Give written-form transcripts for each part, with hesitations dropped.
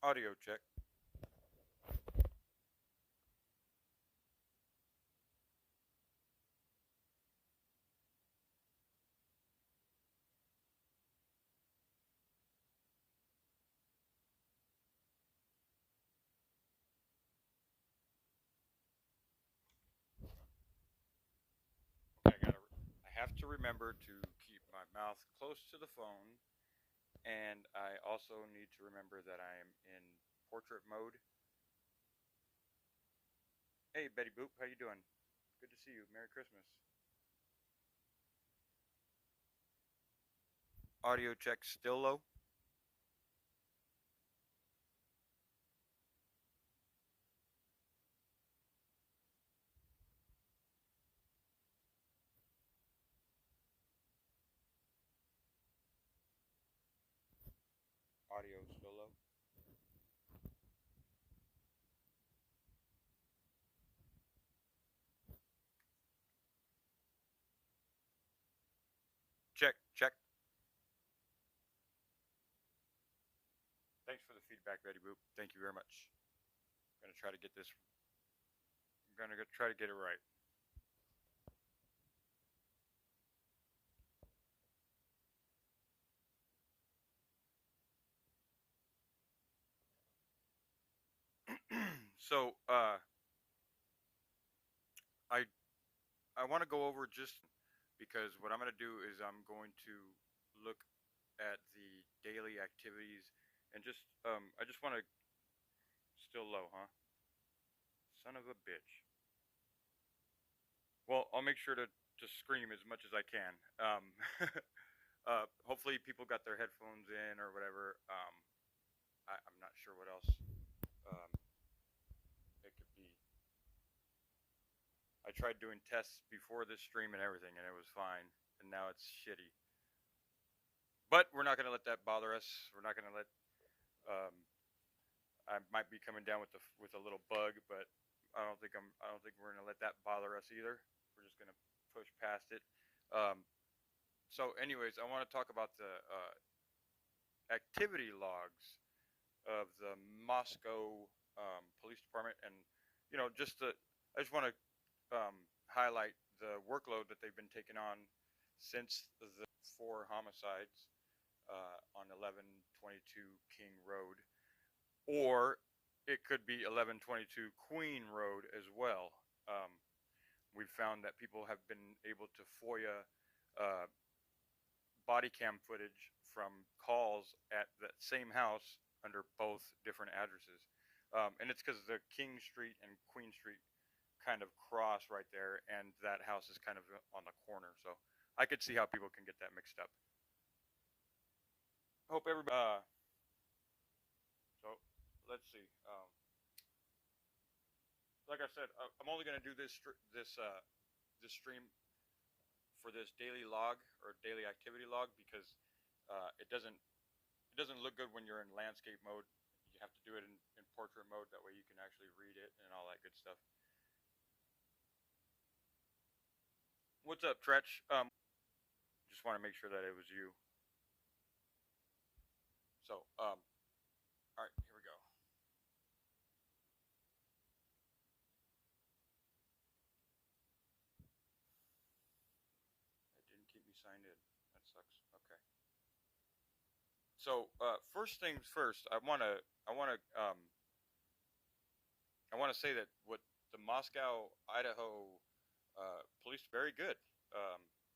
Audio check. Okay, I have to remember to keep my mouth close to the phone, and I also need to remember that I am in portrait mode. Hey, Betty Boop, how you doing? Good to see you. Merry Christmas. Audio check still low. Audio still low. Check, check. Thanks for the feedback, Betty Boop. Thank you very much. I'm gonna try to get this. I'm gonna try to get it right. So, I I want to go over just because what I'm going to do is I'm going to look at the daily activities and just I just want to still low, huh? Son of a bitch. Well, I'll make sure to scream as much as I can. Hopefully people got their headphones in or whatever. I'm not sure what else um, it could be. I tried doing tests before this stream and everything, and it was fine. And now it's shitty. But we're not gonna let that bother us. We're not gonna let. Um, I might be coming down with a little bug, but I don't think we're gonna let that bother us either. We're just gonna push past it. Um, so, anyways, I want to talk about the activity logs of the Moscow Police Department, and I just want to highlight the workload that they've been taking on since the four homicides on 1122 King Road, or it could be 1122 Queen Road as well. Um, we've found that people have been able to FOIA uh, body cam footage from calls at that same house under both different addresses. And it's because the King Street and Queen Street kind of cross right there, and that house is kind of on the corner. So I could see how people can get that mixed up. Hope everybody. So let's see. Like I said, I'm only going to do this stream for this daily log or daily activity log because it doesn't look good when you're in landscape mode. You have to do it in portrait mode. That way you can actually read it and all that good stuff. What's up, Tretch? Just want to make sure that it was you. So, all right, here we go. It didn't keep me signed in. That sucks. Okay. So, first things first, I want to say that what the Moscow, Idaho police very good,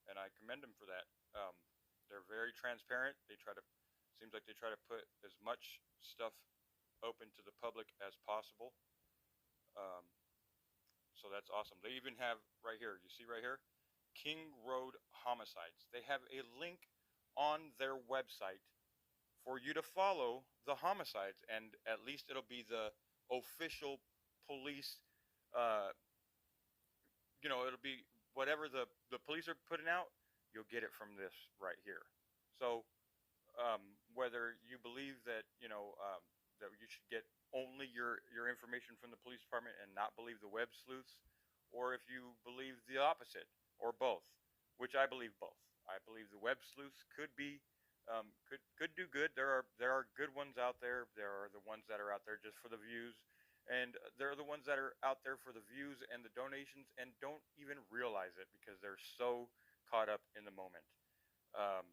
and I commend them for that. They're very transparent. They try to seems like they try to put as much stuff open to the public as possible. Um, so that's awesome. They even have right here. You see right here, King Road homicides. They have a link on their website for you to follow the homicides, and at least it'll be the official police. Uh, it'll be whatever the police are putting out. You'll get it from this right here. So whether you believe that that you should get only your information from the police department and not believe the web sleuths, or if you believe the opposite, or both, which I believe both. I believe the web sleuths could be Could do good. There are good ones out there. There are the ones that are out there just for the views, and there are the ones that are out there for the views and the donations and don't even realize it because they're so caught up in the moment. Um,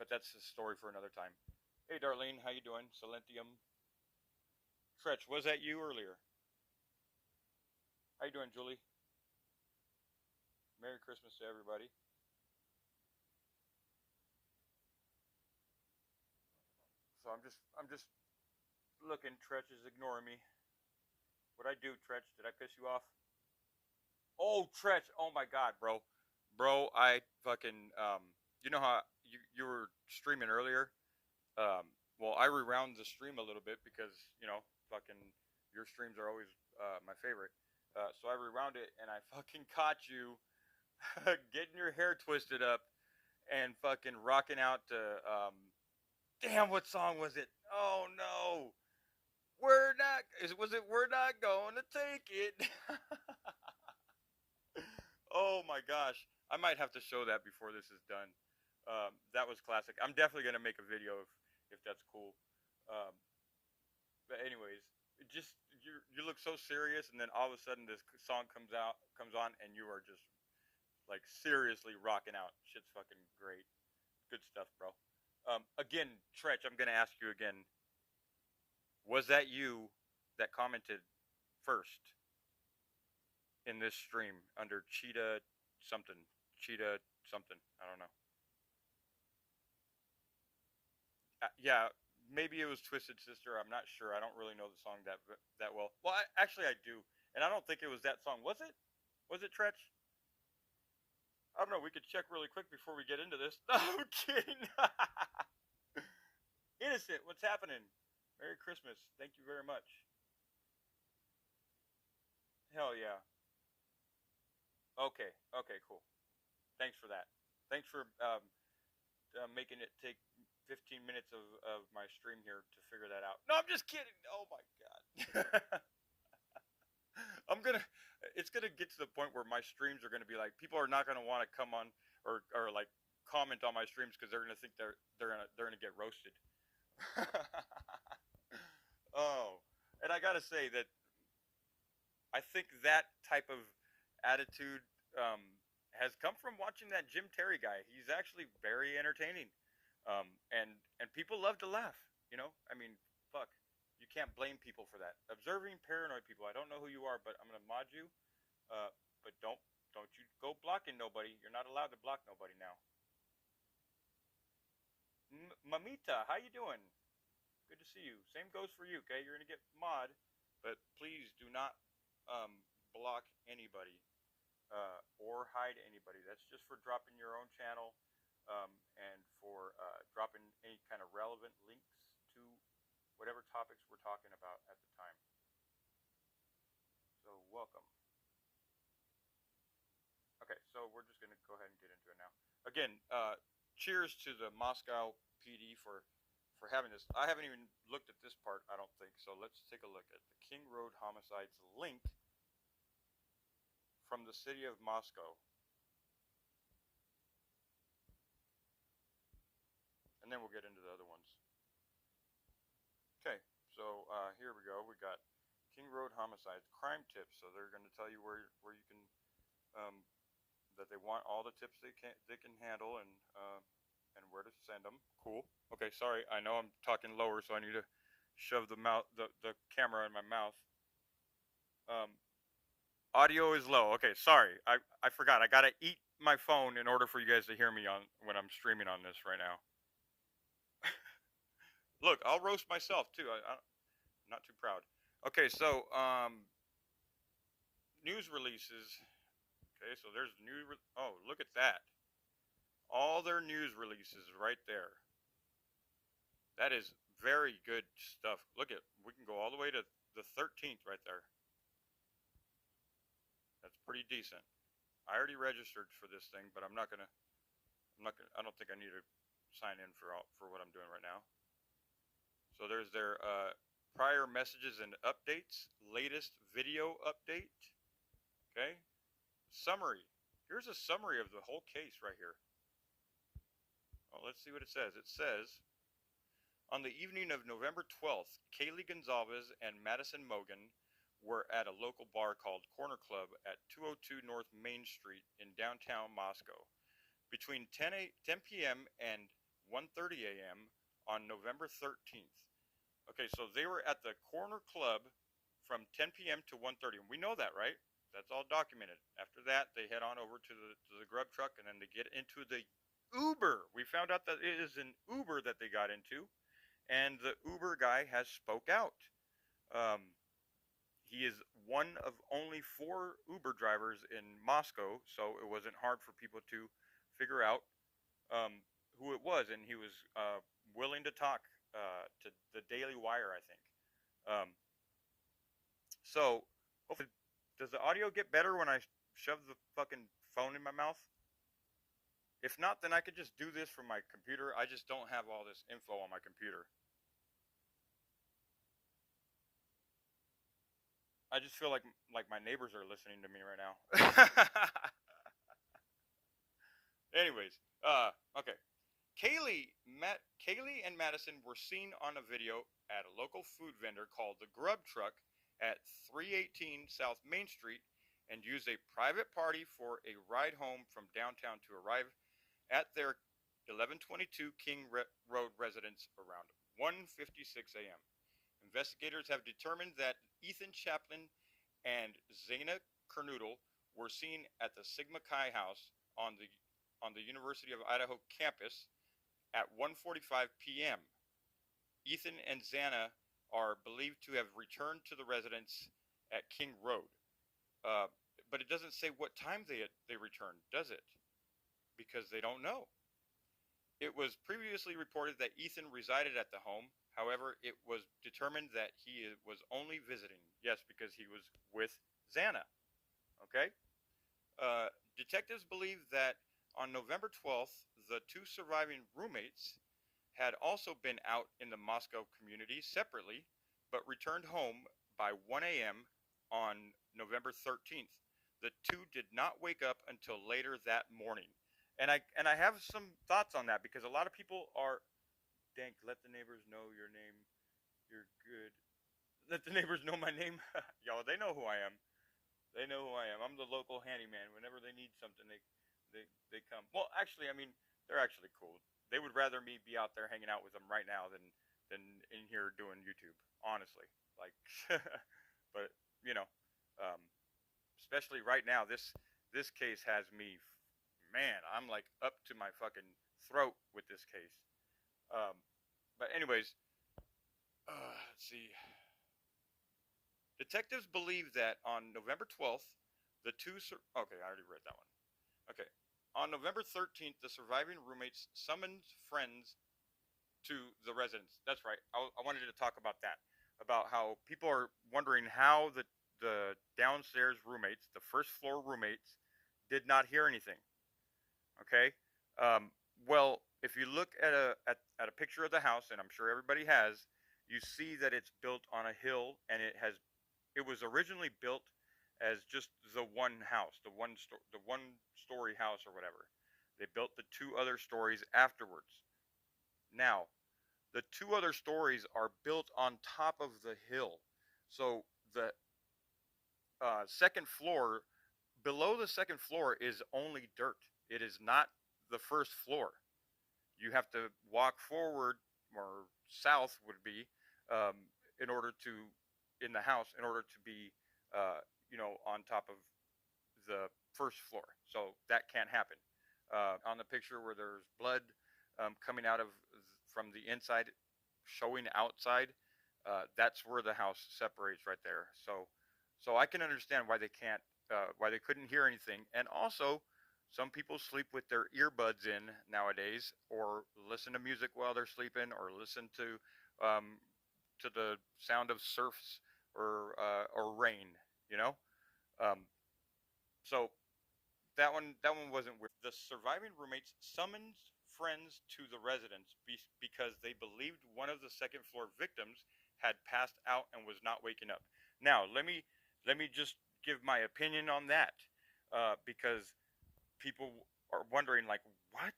but that's a story for another time. Hey, Darlene, how you doing? Silentium. Tretch, was that you earlier? How you doing, Julie? Merry Christmas to everybody. So I'm just looking. Tretch is ignoring me. What I do, Tretch? Did I piss you off? Oh, Tretch. Oh my God, bro. Bro, I fucking you know how you were streaming earlier? Well, I rewound the stream a little bit because, fucking your streams are always my favorite. So I rewound it and I fucking caught you getting your hair twisted up and fucking rocking out to damn, what song was it? Oh no. We're not was it We're Not Gonna Take It? Oh my gosh. I might have to show that before this is done. That was classic. I'm definitely gonna make a video if that's cool. Um, but anyways, it just you look so serious, and then all of a sudden this song comes on, and you are just like seriously rocking out. Shit's fucking great. Good stuff, bro. Again, Tretch, I'm gonna ask you again. Was that you that commented first in this stream under Cheetah something? Cheetah something. I don't know. Yeah, maybe it was Twisted Sister. I'm not sure. I don't really know the song that well. Well, actually, I do, and I don't think it was that song. Was it? Was it Tretch? I don't know. We could check really quick before we get into this. No, I'm kidding. Innocent, what's happening? Merry Christmas. Thank you very much. Hell yeah. Okay. Okay. Cool. Thanks for that. Thanks for making it take 15 minutes of my stream here to figure that out. No, I'm just kidding. Oh my god. I'm gonna. It's gonna get to the point where my streams are gonna be like people are not gonna want to come on or like comment on my streams because they're gonna think they're gonna get roasted. Oh, and I gotta say that I think that type of attitude um, has come from watching that Jim Terry guy. He's actually very entertaining, and people love to laugh. I mean, fuck, you can't blame people for that. Observing paranoid people. I don't know who you are, but I'm gonna mod you. But don't you go blocking nobody. You're not allowed to block nobody now. Mamita, how you doing? Good to see you. Same goes for you. Okay, you're gonna get mod, but please do not block anybody or hide anybody. That's just for dropping your own channel and for dropping any kind of relevant links to whatever topics we're talking about at the time. So welcome. Okay, so we're just gonna go ahead and get into it now. Again, cheers to the Moscow PD for having this. I haven't even looked at this part, I don't think. So let's take a look at the King Road homicides link from the city of Moscow. And then we'll get into the other ones. Okay, so here we go. We got King Road homicides, crime tips. So they're going to tell you where you can that they want all the tips they can handle and where to send them. Cool. Okay, sorry. I know I'm talking lower, so I need to shove the camera in my mouth. Audio is low. Okay, sorry. I forgot. I gotta eat my phone in order for you guys to hear me when I'm streaming on this right now. Look, I'll roast myself too. I'm not too proud. Okay, so news releases. Okay, so there's oh, look at that. All their news releases right there. That is very good stuff. Look at, we can go all the way to the 13th right there. That's pretty decent. I already registered for this thing, but I don't think I need to sign in for what I'm doing right now. So there's their prior messages and updates, latest video update. Okay. Summary. Here's a summary of the whole case right here. Well, let's see what it says. It says, on the evening of November 12th, Kaylee Gonzalez and Madison Mogan were at a local bar called Corner Club at 202 North Main Street in downtown Moscow. Between 10 p.m. and 1:30 a.m. on November 13th. Okay, so they were at the Corner Club from 10 p.m. to 1:30. And we know that, right? That's all documented. After that, they head on over to the grub truck, and then they get into the Uber. We found out that it is an Uber that they got into, and the Uber guy has spoke out. He is one of only 4 Uber drivers in Moscow, so it wasn't hard for people to figure out who it was, and he was willing to talk to the Daily Wire, I think. So, hopefully, does the audio get better when I shove the fucking phone in my mouth? If not, then I could just do this from my computer. I just don't have all this info on my computer. I just feel like my neighbors are listening to me right now. Anyways, okay. Kaylee and Madison were seen on a video at a local food vendor called the Grub Truck at 318 South Main Street and used a private party for a ride home from downtown to arrive at their 1122 King Road residence around 1:56 a.m. Investigators have determined that Ethan Chaplin and Zaina Kernoodle were seen at the Sigma Chi house on the University of Idaho campus at 1:45 p.m. Ethan and Zaina are believed to have returned to the residence at King Road. But it doesn't say what time they returned, does it? Because they don't know. It was previously reported that Ethan resided at the home. However, it was determined that he was only visiting. Yes, because he was with Zaina. Okay? Detectives believe that on November 12th, the 2 surviving roommates had also been out in the Moscow community separately, but returned home by 1 a.m. on November 13th. The 2 did not wake up until later that morning. And I have some thoughts on that, because a lot of people are, Dank, let the neighbors know your name. You're good. Let the neighbors know my name. Y'all, they know who I am. They know who I am. I'm the local handyman. Whenever they need something, they come. Well, actually, I mean, they're actually cool. They would rather me be out there hanging out with them right now than in here doing YouTube, honestly. Like, but you know, especially right now, this case has me, man, I'm like up to my fucking throat with this case. But anyways, let's see. Detectives believe that on November 12th, the 2 okay, I already read that one. Okay. On November 13th, the surviving roommates summoned friends to the residence. That's right. I wanted to talk about that. About how people are wondering how the downstairs roommates, the first floor roommates, did not hear anything. Okay? Well, if you look at a picture of the house, and I'm sure everybody has, you see that it's built on a hill, and it was originally built as just the one house, the one story house or whatever. They built the 2 other stories afterwards. Now, the 2 other stories are built on top of the hill. So the second floor, below the second floor is only dirt. It is not the first floor. You have to walk forward, or south would be, in order to, in the house, in order to be, on top of the first floor. So that can't happen. On the picture where there's blood coming out from the inside, showing outside, that's where the house separates right there. So I can understand why they can't, why they couldn't hear anything. And also, some people sleep with their earbuds in nowadays, or listen to music while they're sleeping, or listen to the sound of surfs or rain. So that one wasn't weird. The surviving roommates summoned friends to the residence because they believed one of the second floor victims had passed out and was not waking up. Now, let me just give my opinion on that, because people are wondering, like, what?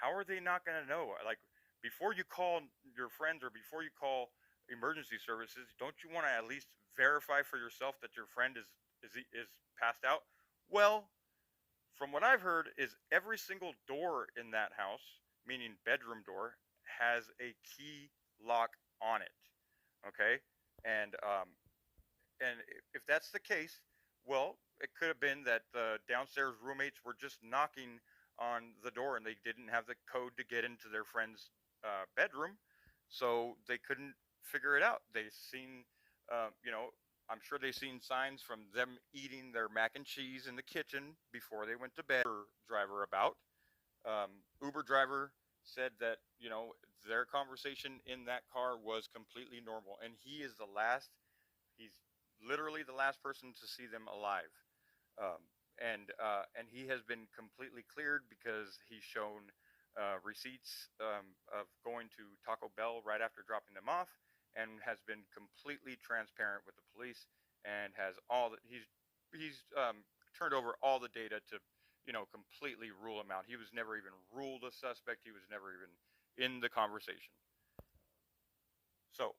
how are they not going to know? Like, before you call your friends or before you call emergency services, don't you want to at least verify for yourself that your friend is passed out? Well, from what I've heard, is every single door in that house, meaning bedroom door, has a key lock on it. Okay, and and if that's the case, well, it could have been that the downstairs roommates were just knocking on the door and they didn't have the code to get into their friend's bedroom, so they couldn't figure it out. They seen, I'm sure they seen signs from them eating their mac and cheese in the kitchen before they went to bed. Driver about Uber driver said that their conversation in that car was completely normal, and he is the last. He's literally the last person to see them alive. And he has been completely cleared because he's shown receipts of going to Taco Bell right after dropping them off, and has been completely transparent with the police, and has all that he's turned over all the data to completely rule him out. He was never even ruled a suspect. He was never even in the conversation. So,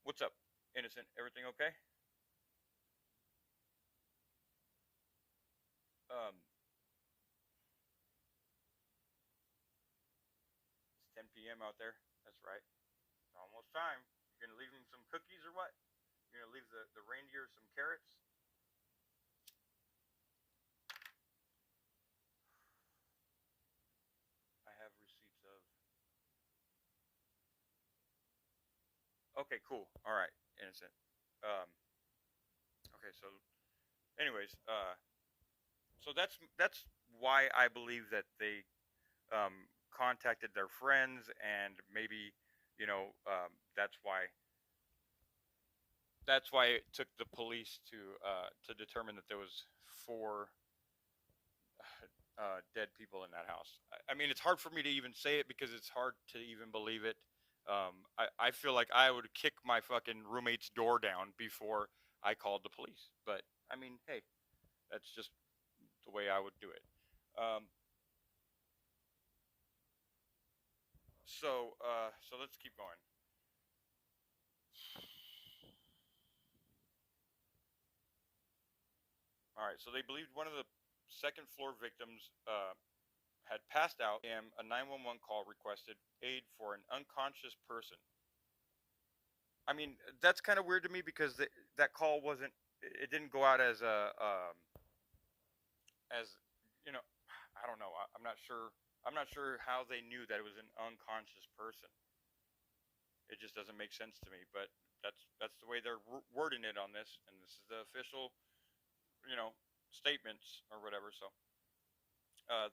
what's up, innocent? Everything okay? Um, it's 10 p.m. out there. That's right. Almost time. You're gonna leave him some cookies or what? You're gonna leave the reindeer some carrots? I have receipts of. Okay, cool. All right, innocent. Um, okay, so anyways, so that's why I believe that they contacted their friends, and maybe that's why it took the police to determine that there was four dead people in that house. I mean, it's hard for me to even say it because it's hard to even believe it. I feel like I would kick my fucking roommate's door down before I called the police. But I mean, hey, that's just the way I would do it. Um, so let's keep going. All right. So they believed one of the second floor victims had passed out, and a 911 call requested aid for an unconscious person. I mean, that's kind of weird to me because that call wasn't. It didn't go out as a as you know. I don't know. I'm not sure. I'm not sure how they knew that it was an unconscious person. It just doesn't make sense to me. But that's the way they're wording it on this, and this is the official, you know, statements or whatever. So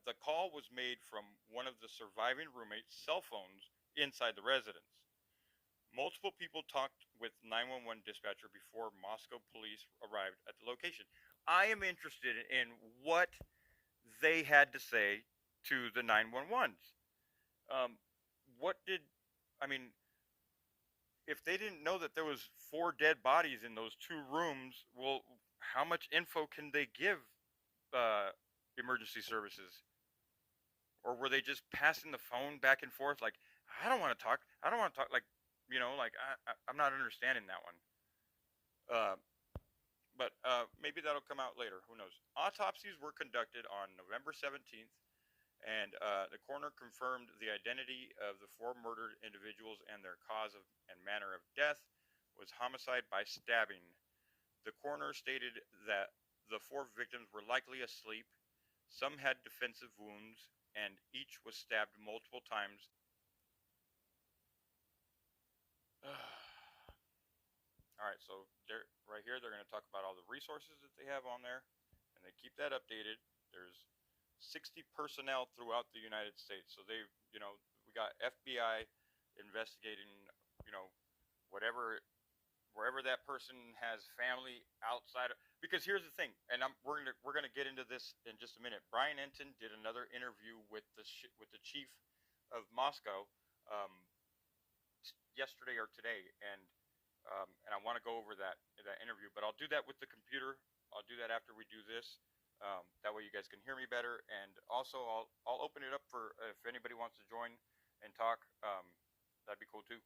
the call was made from one of the surviving roommates' cell phones inside the residence. Multiple people talked with 911 dispatcher before Moscow police arrived at the location. I am interested in what they had to say to the 911s. What did I mean? If they didn't know that there was four dead bodies in those two rooms, well, how much info can they give uh, emergency services? Or were they just passing the phone back and forth? Like, I don't want to talk. I don't want to talk. Like, like I'm not understanding that one. Uh, but maybe that'll come out later. Who knows? Autopsies were conducted on November 17th, and the coroner confirmed the identity of the four murdered individuals, and their cause and manner of death was homicide by stabbing. The coroner stated that the four victims were likely asleep. Some had defensive wounds, and each was stabbed multiple times. All right, so they're right here. They're going to talk about all the resources that they have on there, and they keep that updated. There's 60 personnel throughout the United States. So we got FBI investigating, whatever, wherever that person has family outside of. Because here's the thing, and we're gonna get into this in just a minute. Brian Enton did another interview with the chief of Moscow um, yesterday or today, and I want to go over that interview, but I'll do that with the computer. I'll do that after we do this. That way you guys can hear me better. And also, I'll open it up for if anybody wants to join and talk. That'd be cool too.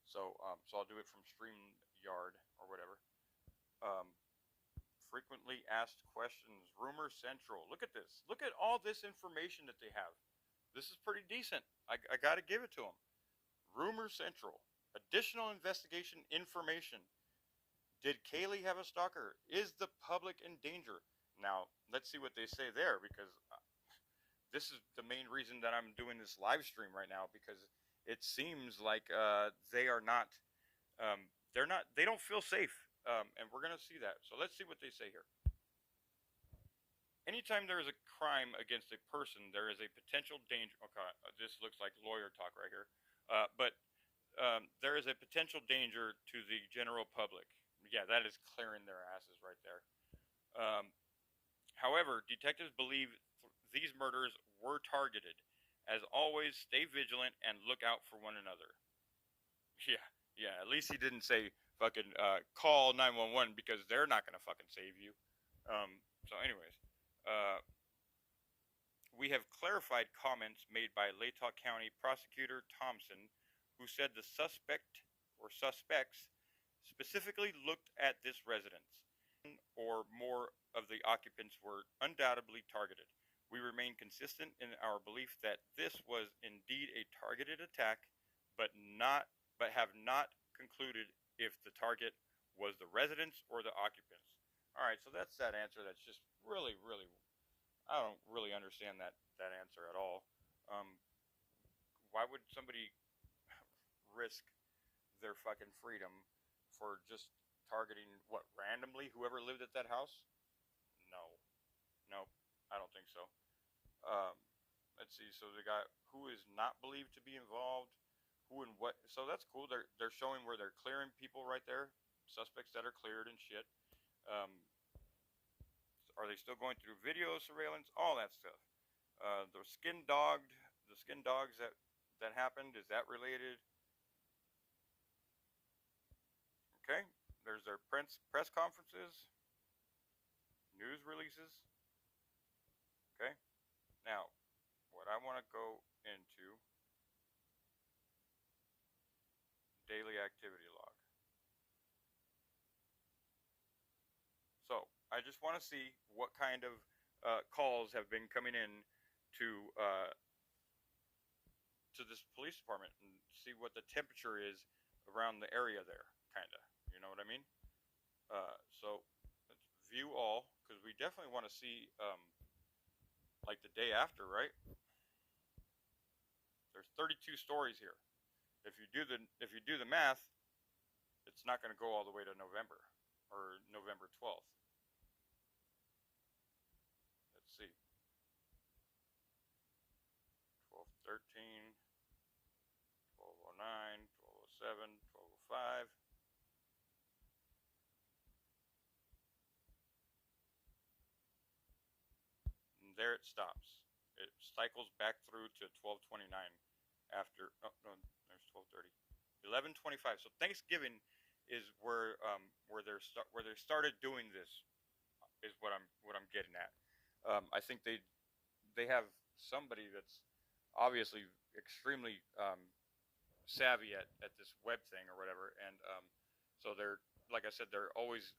So I'll do it from StreamYard or whatever. Frequently asked questions. Rumor Central. Look at this. Look at all this information that they have. This is pretty decent. I got to give it to them. Rumor Central. Additional investigation information. Did Kaylee have a stalker? Is the public in danger? Now, let's see what they say there, because this is the main reason that I'm doing this live stream right now, because it seems like they are not, they don't feel safe, and we're going to see that. So let's see what they say here. Anytime there is a crime against a person, there is a potential danger. Okay, this looks like lawyer talk right here. But there is a potential danger to the general public. Yeah, that is clearing their asses right there. However, detectives believe these murders were targeted. As always, stay vigilant and look out for one another. Yeah, at least he didn't say fucking call 911, because they're not going to fucking save you. So anyways. We have clarified comments made by Latah County Prosecutor Thompson, who said the suspect or suspects specifically looked at this residence, or more of the occupants were undoubtedly targeted. We remain consistent in our belief that this was indeed a targeted attack, but have not concluded if the target was the residents or the occupants. All right, so that's that answer. That's just really, I don't really understand that answer at all. Why would somebody risk their fucking freedom for just targeting, what, randomly whoever lived at that house? No, I don't think so. Let's see. So the guy who is not believed to be involved, who and what. So that's cool. They're showing where they're clearing people right there, suspects that are cleared and shit. Are they still going through video surveillance? All that stuff. The skin dogs that happened, is that related? Okay. There's their press conferences, news releases. Okay. Now, what I want to go into, daily activity log. So, I just want to see what kind of calls have been coming in to this police department, and see what the temperature is around the area there, kind of. You know what I mean? So, let's view all, because we definitely want to see, like, the day after, right? There's 32 stories here. If you do the math, it's not going to go all the way to November, or November 12th. Let's see. 1213, 1209, 1207, 1205. And there it stops. It cycles back through to 1229 after, oh no, there's 1230. 1125. So Thanksgiving is where they started doing this, is what I'm getting at. I think they have somebody that's obviously extremely savvy at this web thing or whatever, and so they're, like I said, they're always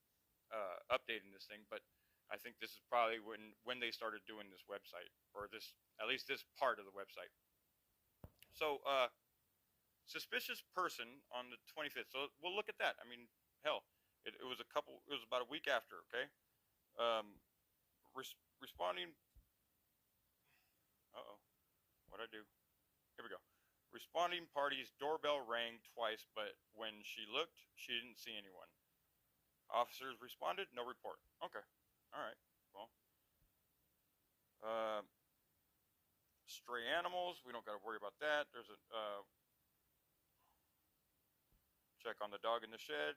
updating this thing. But I think this is probably when they started doing this website, or this, at least this part of the website. So suspicious person on the 25th. So we'll look at that. I mean, hell, it was about a week after. Okay. Responding. What'd I do? Here we go. Responding party's doorbell rang twice, but when she looked, she didn't see anyone. Officers responded, no report. Okay. All right. Well, stray animals, we don't got to worry about that. There's a check on the dog in the shed.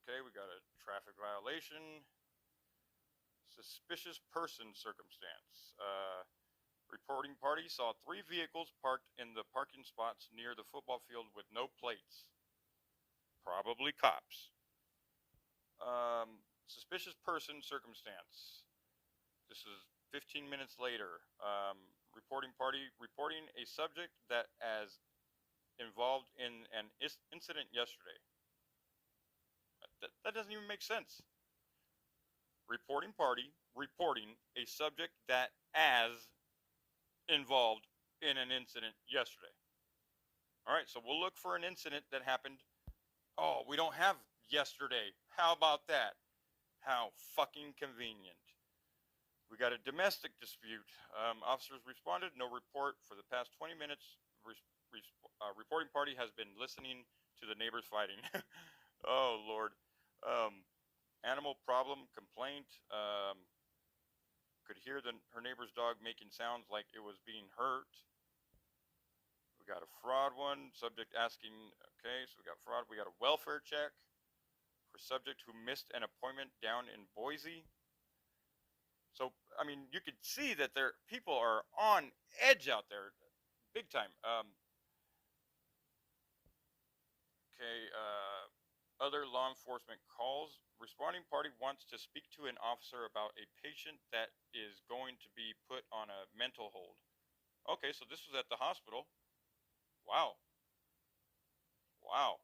Okay, we got a traffic violation. Suspicious person circumstance. Reporting party saw 3 vehicles parked in the parking spots near the football field with no plates. Probably cops. Suspicious person circumstance. This is 15 minutes later. Reporting party reporting a subject that as involved in an incident yesterday. That doesn't even make sense. Reporting party reporting a subject that as involved in an incident yesterday. All right, so we'll look for an incident that happened. Oh, we don't have yesterday. How about that? How fucking convenient. We got a domestic dispute. Officers responded. No report for the past 20 minutes. Reporting party has been listening to the neighbors fighting. Oh, Lord. Animal problem complaint. Could hear her neighbor's dog making sounds like it was being hurt. We got a fraud one. Subject asking. Okay, so we got fraud. We got a welfare check for subject who missed an appointment down in Boise. So, I mean, you could see that people are on edge out there, big time. Other law enforcement calls. Responding party wants to speak to an officer about a patient that is going to be put on a mental hold. Okay, so this was at the hospital. Wow. Wow.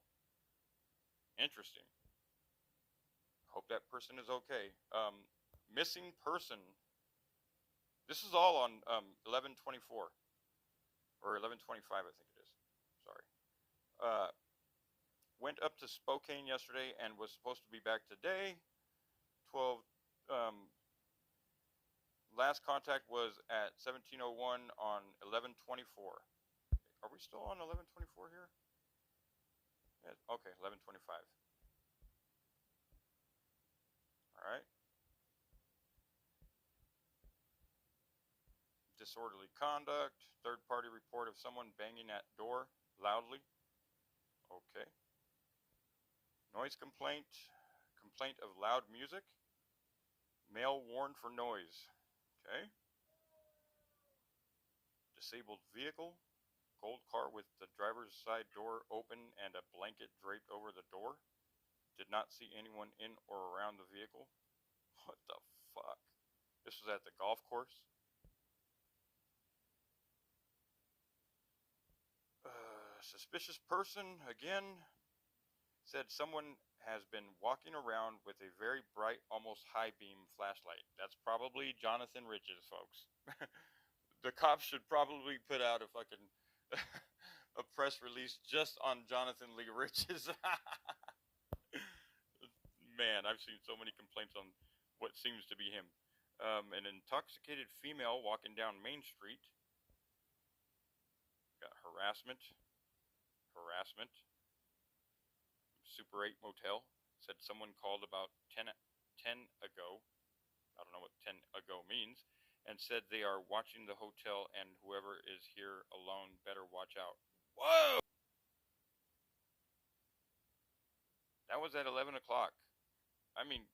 Interesting. Hope that person is okay. Missing person. This is all on 11/24 or 11/25, I think it is. Sorry. Went up to Spokane yesterday and was supposed to be back today. 12. Last contact was at 17:01 on 11/24. Are we still on 11/24 here? Yeah, okay, 11/25. All right. Disorderly conduct. Third-party report of someone banging at door loudly. Okay. Noise complaint. Complaint of loud music. Male warned for noise. Okay. Disabled vehicle. Gold car with the driver's side door open and a blanket draped over the door. Did not see anyone in or around the vehicle. What the fuck? This was at the golf course. Suspicious person, again, said someone has been walking around with a very bright, almost high beam flashlight. That's probably Jonathan Riches, folks. The cops should probably put out a fucking a press release just on Jonathan Lee Riches. Man, I've seen so many complaints on what seems to be him. An intoxicated female walking down Main Street. Got harassment. Super 8 Motel said someone called about 10 ago. I don't know what 10 ago means. And said they are watching the hotel and whoever is here alone better watch out. Whoa! That was at 11 o'clock. I mean,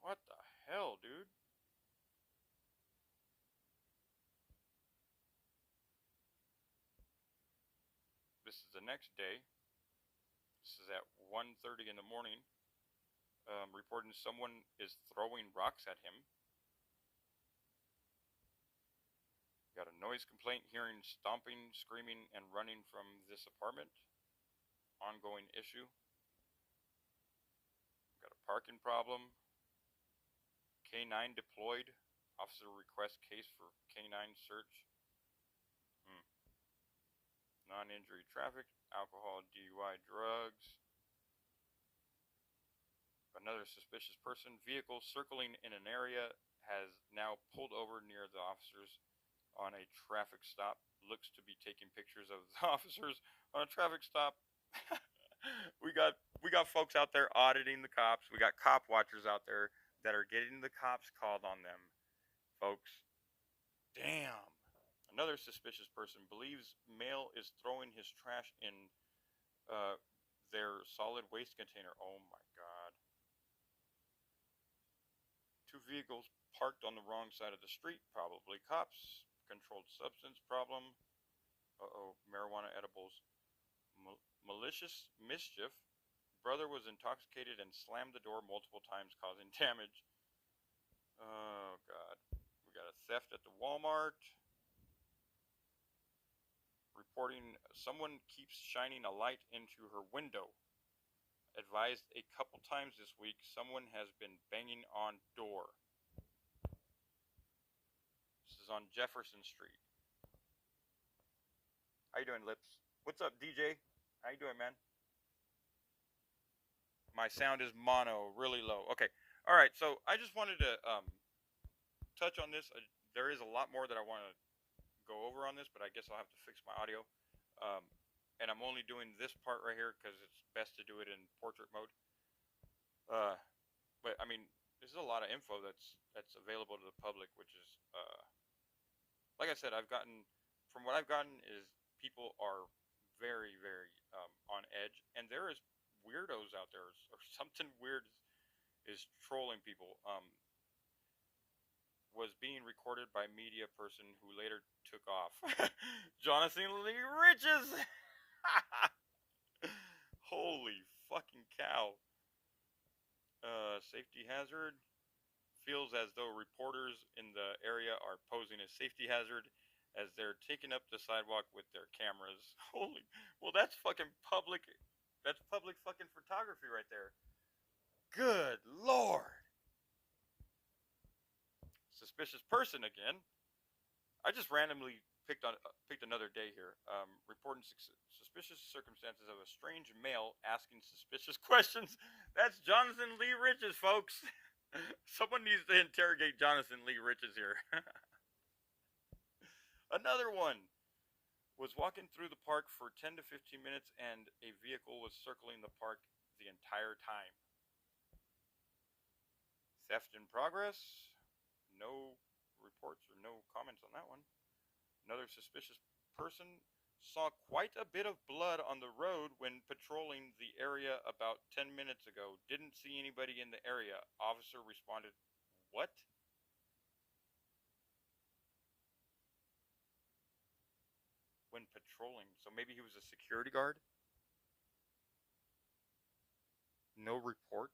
what the hell, dude? This is the next day. This is at 1:30 in the morning. Reporting someone is throwing rocks at him. Got a noise complaint, hearing stomping, screaming, and running from this apartment. Ongoing issue. Got a parking problem. K9 deployed. Officer requests case for K9 search. Non-injury traffic, alcohol, DUI, drugs. Another suspicious person. Vehicle circling in an area has now pulled over near the officers on a traffic stop. Looks to be taking pictures of the officers on a traffic stop. we got folks out there auditing the cops. We got cop watchers out there that are getting the cops called on them, folks. Damn. Another suspicious person believes male is throwing his trash in their solid waste container. Oh my god. 2 vehicles parked on the wrong side of the street, probably cops. Controlled substance problem. Marijuana edibles. Malicious mischief. Brother was intoxicated and slammed the door multiple times, causing damage. Oh god. We theft at the Walmart. Reporting someone keeps shining a light into her window. Advised a couple times this week someone has been banging on door. This is on Jefferson Street. How you doing, Lips? What's up, DJ? How you doing, man? My sound is mono, really low. Okay. All right. So I just wanted to touch on this. There is a lot more that I want to go over on this, but I guess I'll have to fix my audio. And I'm only doing this part right here because it's best to do it in portrait mode. But I mean, this is a lot of info that's available to the public, which is, like I said, from what I've gotten is people are very, very on edge, and there is weirdos out there, or something weird is trolling people. Was being recorded by media person who later took off. Jonathan Lee Riches! Holy fucking cow. Safety hazard. Feels as though reporters in the area are posing a safety hazard as they're taking up the sidewalk with their cameras. Holy, well that's fucking public. That's public fucking photography right there. Good Lord. Suspicious person again. I just randomly picked another day here. Reporting suspicious circumstances of a strange male asking suspicious questions. That's Jonathan Lee Riches, folks. Someone needs to interrogate Jonathan Lee Riches here. Another one was walking through the park for 10 to 15 minutes and a vehicle was circling the park the entire time. Theft in progress. No reports or no comments on that one. Another suspicious person saw quite a bit of blood on the road when patrolling the area about 10 minutes ago. Didn't see anybody in the area. Officer responded, what? When patrolling. So maybe he was a security guard? No report?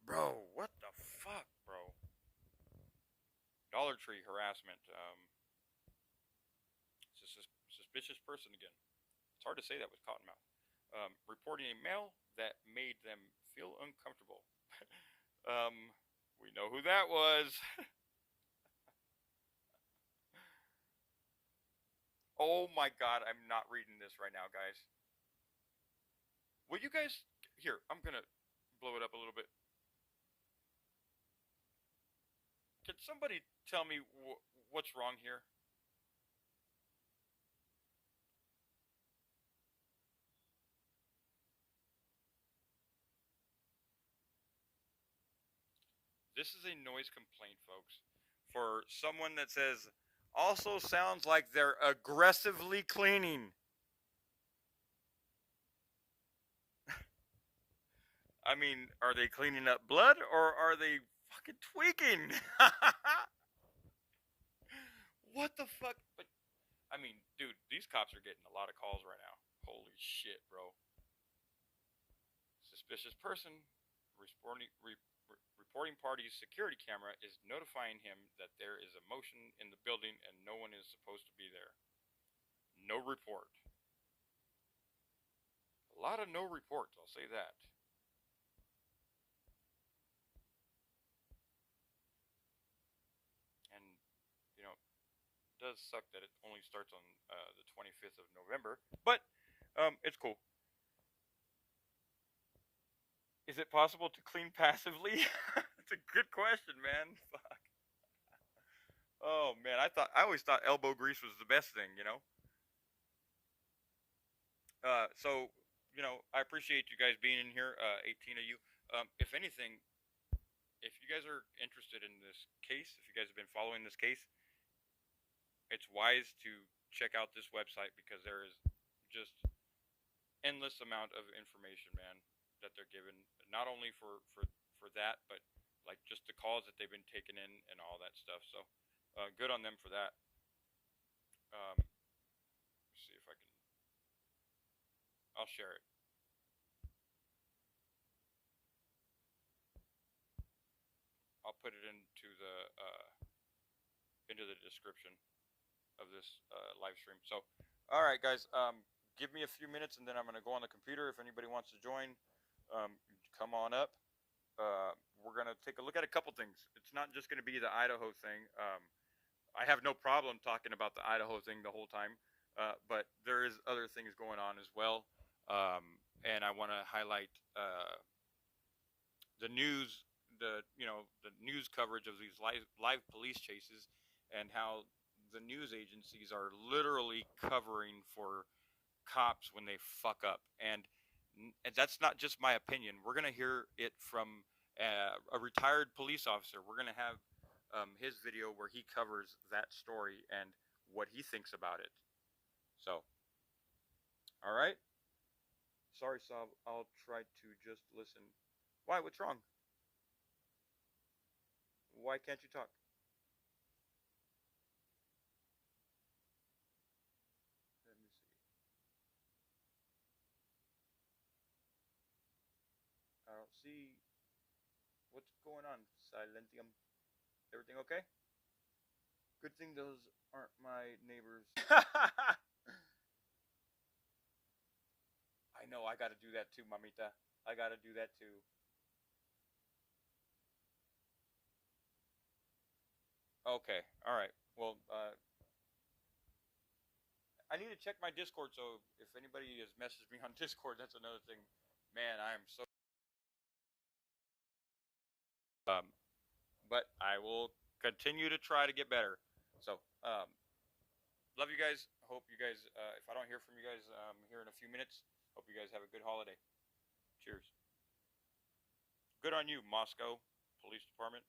Bro, what the fuck, bro? Dollar Tree harassment. Suspicious person again. It's hard to say that with Cottonmouth. Reporting a mail that made them feel uncomfortable. We know who that was. Oh my god, I'm not reading this right now, guys. Will you guys... Here, I'm gonna blow it up a little bit. Can somebody tell me what's wrong here? This is a noise complaint, folks. For someone that says, also sounds like they're aggressively cleaning. I mean, are they cleaning up blood or are they fucking tweaking? What the fuck? But, I mean, dude, these cops are getting a lot of calls right now. Holy shit, bro. Suspicious person reporting party's security camera is notifying him that there is a motion in the building and no one is supposed to be there. No report. A lot of no reports, I'll say that. And, you know, it does suck that it only starts on the 25th of November, but it's cool. Is it possible to clean passively? That's a good question, man. Fuck. Oh man, I always thought elbow grease was the best thing, you know. So you know, I appreciate you guys being in here. 18 of you. If anything, if you guys are interested in this case, if you guys have been following this case, it's wise to check out this website because there is just endless amount of information, man, that they're given. Not only for that, but like just the calls that they've been taking in and all that stuff. So good on them for that. See if I can. I'll share it. I'll put it into the description of this live stream. So, all right, guys, give me a few minutes, and then I'm going to go on the computer. If anybody wants to join, come on up. We're going to take a look at a couple things. It's not just going to be the Idaho thing. I have no problem talking about the Idaho thing the whole time, but there is other things going on as well, and I want to highlight the news, the news coverage of these live police chases, and how the news agencies are literally covering for cops when they fuck up, and that's not just my opinion. We're gonna hear it from a retired police officer. We're gonna have his video where he covers that story and what he thinks about it. So, all right. Sorry, Saab. I'll try to just listen. Why? What's wrong? Why can't you talk? Let me see. I don't see what's going on. Silentium. Everything okay? Good thing those aren't my neighbors. I know, I gotta do that too, mamita. I gotta do that too. Okay, alright. Well, I need to check my Discord, so if anybody has messaged me on Discord, that's another thing. Man, I am so... but I will continue to try to get better. So, love you guys. Hope you guys, if I don't hear from you guys here in a few minutes, hope you guys have a good holiday. Cheers. Good on you, Moscow Police Department.